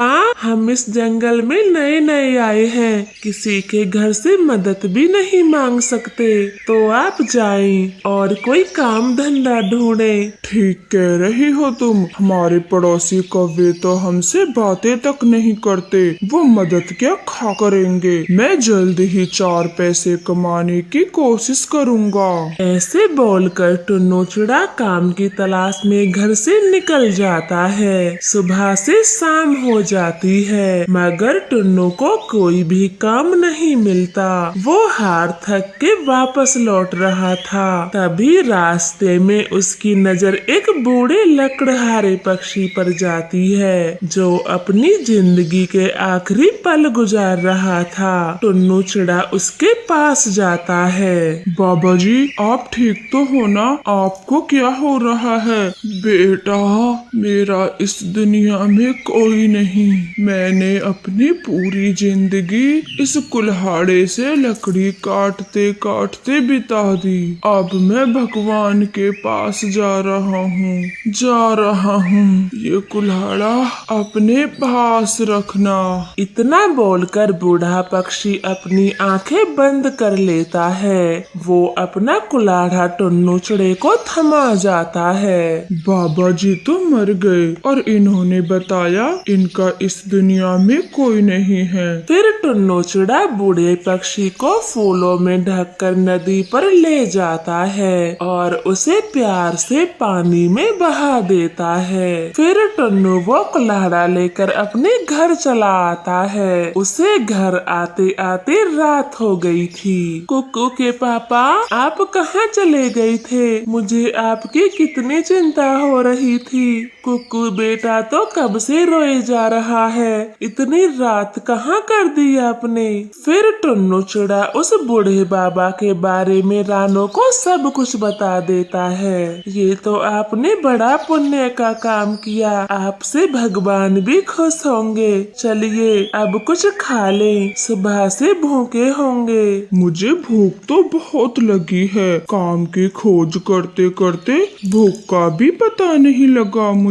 हाँ, हम इस जंगल में नए नए आए हैं, किसी के घर से मदद भी नहीं मांग सकते, तो आप जाएं और कोई काम धंधा ढूंढें। ठीक कह रही हो तुम। हमारे पड़ोसी कौवे तो हमसे बातें तक नहीं करते, वो मदद क्या खा करेंगे। मैं जल्द ही 4 पैसे कमाने की कोशिश करूँगा। ऐसे बोलकर टुन्नू चिड़ा काम की तलाश में घर से निकल जाता है। सुबह से शाम हो जाती है, मगर टुन्नू को कोई भी काम नहीं मिलता। वो हार थक के वापस लौट रहा था, तभी रास्ते में उसकी नजर एक बूढ़े लकड़हारे पक्षी पर जाती है, जो अपनी जिंदगी के आखिरी पल गुजार रहा था। टुन्नू चिड़ा उसके पास जाता है। बाबा जी, आप ठीक तो हो ना? आपको क्या हो रहा है? बेटा, मेरा इस दुनिया में कोई नहीं। मैंने अपनी पूरी जिंदगी इस कुल्हाड़े से लकड़ी काटते काटते बिता दी। अब मैं भगवान के पास जा रहा हूँ। ये कुल्हाड़ा अपने पास रखना। इतना बोलकर बूढ़ा पक्षी अपनी आंखें बंद कर लेता है। वो अपना कुल्हाड़ा टुन्नू चिड़े को थमा जाता है। बाबा जी तो मर गए और इन्होंने बताया इनका इस दुनिया में कोई नहीं है। फिर टुन्नू चिड़ा बूढ़े पक्षी को फूलों में ढककर नदी पर ले जाता है और उसे प्यार से पानी में बहा देता है। फिर टुन्नू वो कुल्हाड़ा लेकर अपने घर चला आता है। उसे घर आते आते रात हो गई थी। कुक्कू के पापा, आप कहाँ चले गए थे? मुझे आपकी कितनी चिंता हो रही थी। कुक्कू बेटा तो कब से रोए जा रहा है, इतनी रात कहाँ कर दी आपने? फिर टुन्नू चिड़ा उस बूढ़े बाबा के बारे में रानो को सब कुछ बता देता है। ये तो आपने बड़ा पुण्य का काम किया, आपसे भगवान भी खुश होंगे। चलिए अब कुछ खा लें, सुबह से भूखे होंगे। मुझे भूख तो बहुत लगी है। काम की खोज करते करते भूख का भी पता नहीं लगा मुझे।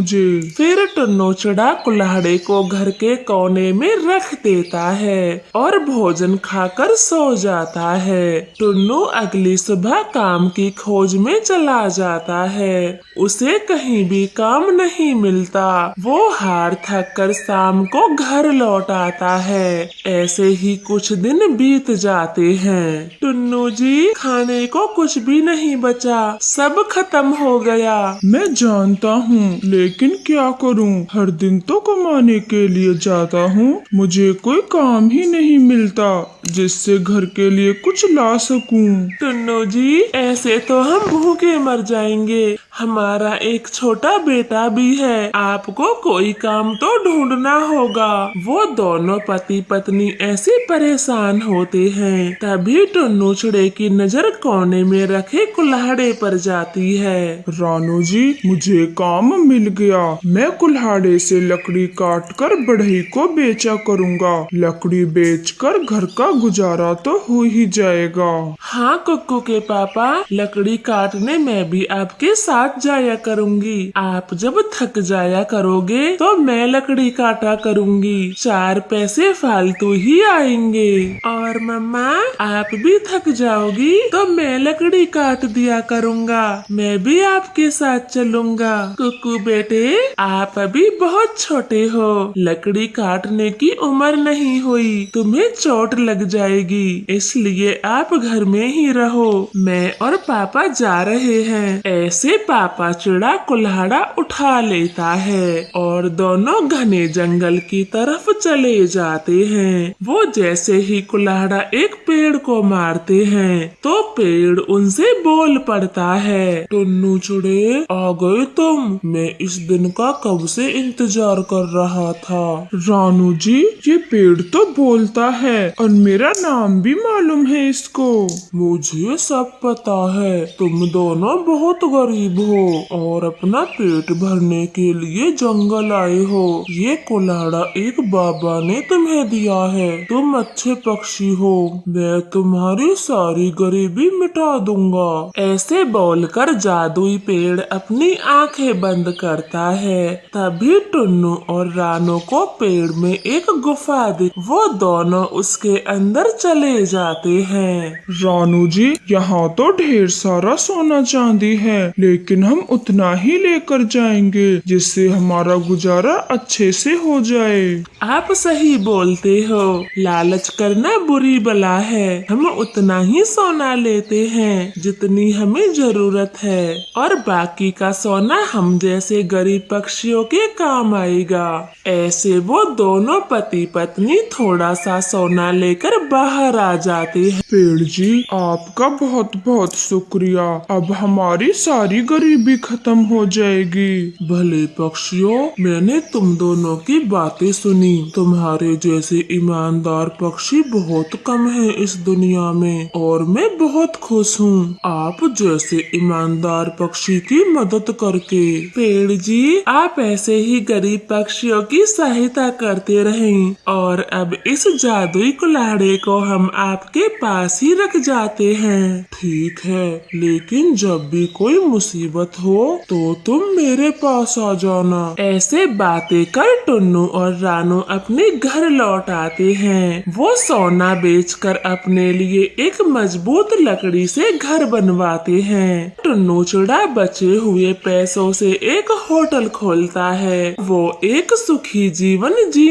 फिर टुन्नू चिड़ा कुल्हाड़े को घर के कोने में रख देता है और भोजन खाकर सो जाता है। टुन्नू अगली सुबह काम की खोज में चला जाता है। उसे कहीं भी काम नहीं मिलता। वो हार थक कर शाम को घर लौट आता है। ऐसे ही कुछ दिन बीत जाते हैं। टुन्नू जी, खाने को कुछ भी नहीं बचा, सब खत्म हो गया। मैं जानता हूँ, लेकिन क्या करूँ? हर दिन तो कमाने के लिए जाता हूँ, मुझे कोई काम ही नहीं मिलता जिससे घर के लिए कुछ ला सकूं। टुन्नू जी, ऐसे तो हम भूखे मर जाएंगे। हमारा एक छोटा बेटा भी है, आपको कोई काम तो ढूंढना होगा। वो दोनों पति पत्नी ऐसे परेशान होते हैं। तभी टुन्नू चिड़े की नजर कोने में रखे कुल्हाड़े पर जाती है। रानू जी, मुझे काम मिल गया। मैं कुल्हाड़े से लकड़ी काटकर बढ़ई को बेचा करूँगा। लकड़ी बेचकर घर का गुजारा तो हो ही जाएगा। हाँ कुक्कू के पापा, लकड़ी काटने में भी आपके साथ जाया करूँगी। आप जब थक जाया करोगे तो मैं लकड़ी काटा करूँगी, 4 पैसे फालतू ही आएंगे। और मम्मा, आप भी थक जाओगी तो मैं लकड़ी काट दिया करूँगा, मैं भी आपके साथ चलूँगा। कुक्कू बेटे, आप अभी बहुत छोटे हो, लकड़ी काटने की उम्र नहीं हुई, तुम्हें चोट लग जाएगी, इसलिए आप घर में ही रहो, मैं और पापा जा रहे हैं। ऐसे पापा चिड़ा कुल्हाड़ा उठा लेता है और दोनों घने जंगल की तरफ चले जाते हैं। वो जैसे ही कुल्हाड़ा एक पेड़ को मारते हैं तो पेड़ उनसे बोल पड़ता है, टुन्नू चिड़े, आ गए तुम? मैं इस दिन का कब से इंतजार कर रहा था। रानू जी, ये पेड़ तो बोलता है और मेरा नाम भी मालूम है इसको। मुझे सब पता है, तुम दोनों बहुत गरीब हो और अपना पेट भरने के लिए जंगल आए हो। ये कुल्हाड़ा एक बाबा ने तुम्हें दिया है। तुम अच्छे पक्षी हो, मैं तुम्हारी सारी गरीबी मिटा दूंगा। ऐसे बोलकर जादुई पेड़ अपनी आंखें बंद करता है। तभी टुन्नू और रानू को पेड़ में एक गुफा दिख, वो दोनों उसके अंदर चले जाते हैं। रानू जी, यहाँ तो ढेर सारा सोना चांदी है, लेकिन हम उतना ही लेकर जाएंगे जिससे हमारा गुजारा अच्छे से हो जाए। आप सही बोलते हो, लालच करना बुरी बला है। हम उतना ही सोना लेते हैं जितनी हमें जरूरत है, और बाकी का सोना हम जैसे गरीब पक्षियों के काम आएगा। ऐसे वो दोनों पति पत्नी थोड़ा सा सोना लेकर बाहर आ जाते हैं। पेड़ जी, आपका बहुत बहुत शुक्रिया। अब हमारी सारी गरीबी खत्म हो जाएगी। भले पक्षियों, मैंने तुम दोनों की बातें सुनी। तुम्हारे जैसे ईमानदार पक्षी बहुत कम हैं इस दुनिया में, और मैं बहुत खुश हूँ आप जैसे ईमानदार पक्षी की मदद करके। पेड़ जी, आप ऐसे ही गरीब पक्षियों की सहायता करते रहें, और अब इस जादुई कुल्हाड़े को हम आपके पास ही रख जाते हैं। ठीक है, लेकिन जब भी कोई मुसीबत हो तो तुम मेरे पास आ जाना। ऐसे बातें कर टुन्नू और रानू अपने घर लौट आते हैं। वो सोना बेचकर अपने लिए एक मजबूत लकड़ी से घर बनवाते हैं। टुन्नू चिड़ा बचे हुए पैसों से एक होटल खोलता है। वो एक सुखी जीवन जी